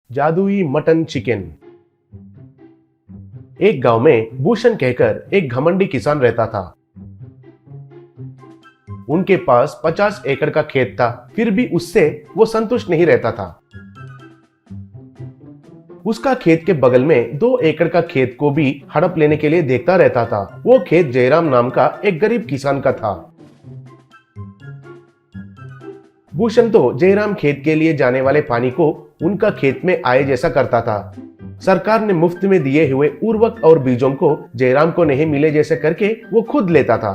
जादुई mutton chicken. एक गांव में भूषण कहकर एक घमंडी किसान रहता था। उनके पास 50 एकड़ का खेत था, फिर भी उससे वो संतुष्ट नहीं रहता था। उसका खेत के बगल में 2 एकड़ का खेत को भी हड़प लेने के लिए देखता रहता था। वो खेत जयराम नाम का एक गरीब किसान का था। भूषण तो जयराम खेत के लिए जाने वाले पानी को उनका खेत में आए जैसा करता था। सरकार ने मुफ्त में दिए हुए उर्वरक और बीजों को जयराम को नहीं मिले जैसे करके वो खुद लेता था।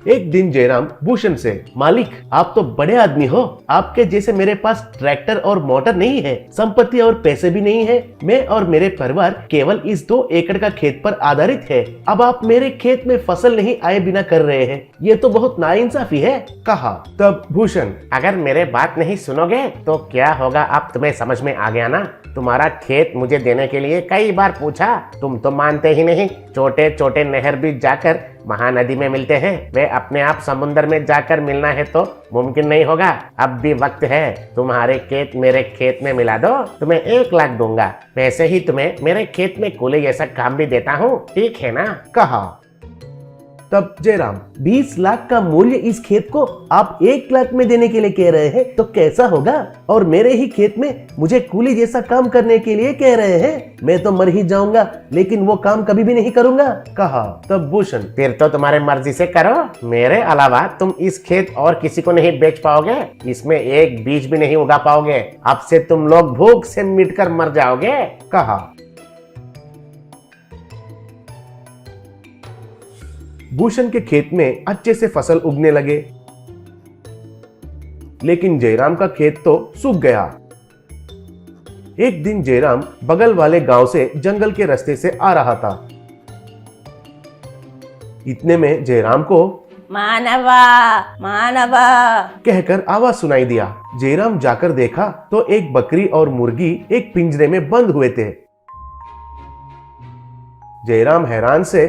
एक दिन जयराम भूषण से, मालिक आप तो बड़े आदमी हो, आपके जैसे मेरे पास ट्रैक्टर और मोटर नहीं है, संपत्ति और पैसे भी नहीं है। मैं और मेरे परिवार केवल इस 2 एकड़ का खेत पर आधारित है। अब आप मेरे खेत में फसल नहीं आए बिना कर रहे हैं, ये तो बहुत नाइंसाफी है, कहा। तब भूषण, अगर मेरे बात नहीं सुनोगे तो क्या होगा अब तुम्हें समझ में आ गया ना। तुम्हारा खेत मुझे देने के लिए कई बार पूछा, तुम तो मानते ही नहीं। छोटे छोटे नहर बीच जाकर महानदी में मिलते हैं, वे अपने आप समुद्र में जाकर मिलना है तो मुमकिन नहीं होगा। अब भी वक्त है, तुम्हारे खेत मेरे खेत में मिला दो, तुम्हें 1 लाख दूंगा। वैसे ही तुम्हें मेरे खेत में कूली जैसा काम भी देता हूँ, ठीक है ना, कहा। तब जयराम, 20 लाख का मूल्य इस खेत को आप 1 लाख में देने के लिए कह रहे हैं तो कैसा होगा? और मेरे ही खेत में मुझे कूली जैसा काम करने के लिए कह रहे हैं? मैं तो मर ही जाऊंगा, लेकिन वो काम कभी भी नहीं करूंगा, कहा। तब भूषण, फिर तो तुम्हारे मर्जी से करो। मेरे अलावा तुम इस खेत और किसी को नहीं बेच पाओगे, इसमें एक बीज भी नहीं उगा पाओगे। अब से तुम लोग भूख से मिटकर मर जाओगे, कहा। भूषण के खेत में अच्छे से फसल उगने लगे, लेकिन जयराम का खेत तो सूख गया। एक दिन जयराम बगल वाले गांव से जंगल के रास्ते से आ रहा था। इतने में जयराम को मानवा मानवा कहकर आवाज सुनाई दिया। जयराम जाकर देखा तो एक बकरी और मुर्गी एक पिंजरे में बंद हुए थे। जयराम हैरान से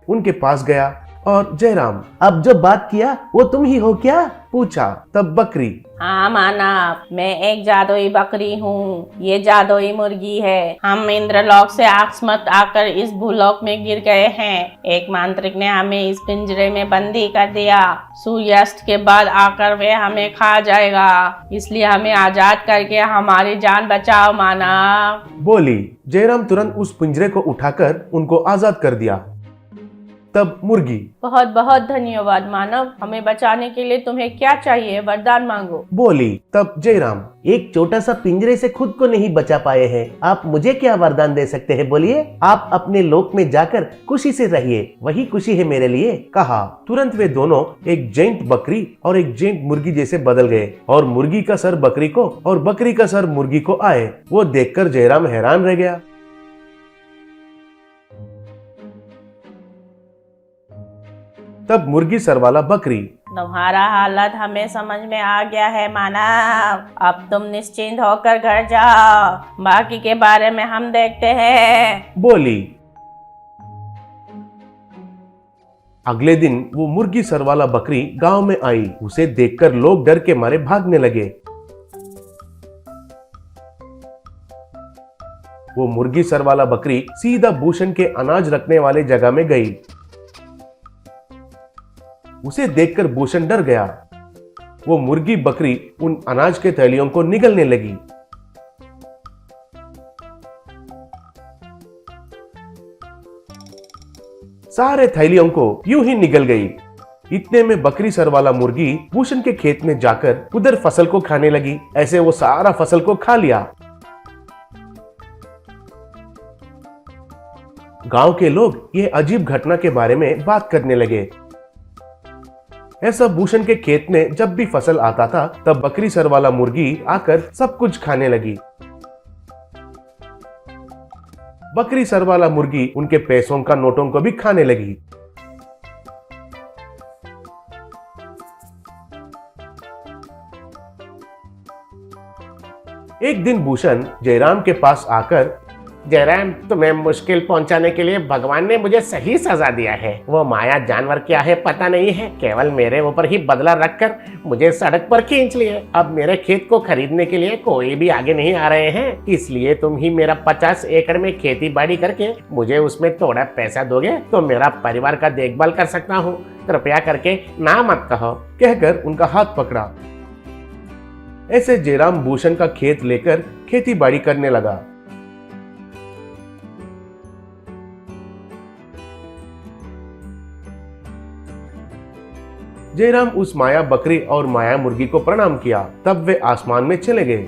उनके पास गया और जयराम, अब जो बात किया वो तुम ही हो क्या, पूछा। तब बकरी, हाँ मानव, मैं एक जादुई बकरी हूँ, ये जादुई मुर्गी है। हम इंद्रलोक से अकस्मात आकर इस भूलोक में गिर गए हैं। एक मांत्रिक ने हमें इस पिंजरे में बंदी कर दिया। सूर्यास्त के बाद आकर वे हमें खा जाएगा, इसलिए हमें आजाद करके हमारी जान बचाओ मानव, बोली। जयराम तुरंत उस पिंजरे को उठाकर उनको आजाद कर दिया। तब मुर्गी, बहुत बहुत धन्यवाद मानव, हमें बचाने के लिए तुम्हें क्या चाहिए, वरदान मांगो, बोली। तब जयराम, एक छोटा सा पिंजरे से खुद को नहीं बचा पाए हैं, आप मुझे क्या वरदान दे सकते हैं, बोलिए। आप अपने लोक में जाकर खुशी से रहिए, वही खुशी है मेरे लिए, कहा। तुरंत वे दोनों एक जेंट बकरी और एक जेंट मुर्गी जैसे बदल गए और मुर्गी का सर बकरी को और बकरी का सर मुर्गी को आए। वो देखकर जयराम हैरान रह गया। तब मुर्गी सर वाला बकरी, तुम्हारा हालत हमें समझ में आ गया है मानव, अब तुम निश्चिंत होकर घर जाओ, बाकी के बारे में हम देखते हैं, बोली। अगले दिन वो मुर्गी सर वाला बकरी गांव में आई। उसे देखकर लोग डर के मारे भागने लगे। वो मुर्गी सर वाला बकरी सीधा भूषण के अनाज रखने वाले जगह में गई। उसे देखकर भूषण डर गया। वो मुर्गी बकरी उन अनाज के थैलियों को निगलने लगी। सारे थैलियों को यूं ही निगल गई। इतने में बकरी सर वाला मुर्गी भूषण के खेत में जाकर उधर फसल को खाने लगी। ऐसे वो सारा फसल को खा लिया। गांव के लोग ये अजीब घटना के बारे में बात करने लगे। ऐसा भूषण के खेत में जब भी फसल आता था, तब बकरी सर वाला मुर्गी आकर सब कुछ खाने लगी। बकरी सर वाला मुर्गी उनके पैसों का नोटों को भी खाने लगी। एक दिन भूषण जयराम के पास आकर जयराम, तुम्हें मुश्किल पहुंचाने के लिए भगवान ने मुझे सही सजा दिया है। वो माया जानवर क्या है पता नहीं है, केवल मेरे ऊपर ही बदला रखकर मुझे सड़क पर खींच लिए। अब मेरे खेत को खरीदने के लिए कोई भी आगे नहीं आ रहे हैं, इसलिए तुम ही मेरा 50 एकड़ में खेती बाड़ी करके मुझे उसमें थोड़ा पैसा दोगे तो मेरा परिवार का देखभाल कर सकता हूँ। कृपया करके ना मत कहो। कहकर उनका हाथ पकड़ा। ऐसे जयराम भूषण का खेत लेकर खेती बाड़ी करने लगा। जयराम उस माया बकरी और माया मुर्गी को प्रणाम किया, तब वे आसमान में चले गए।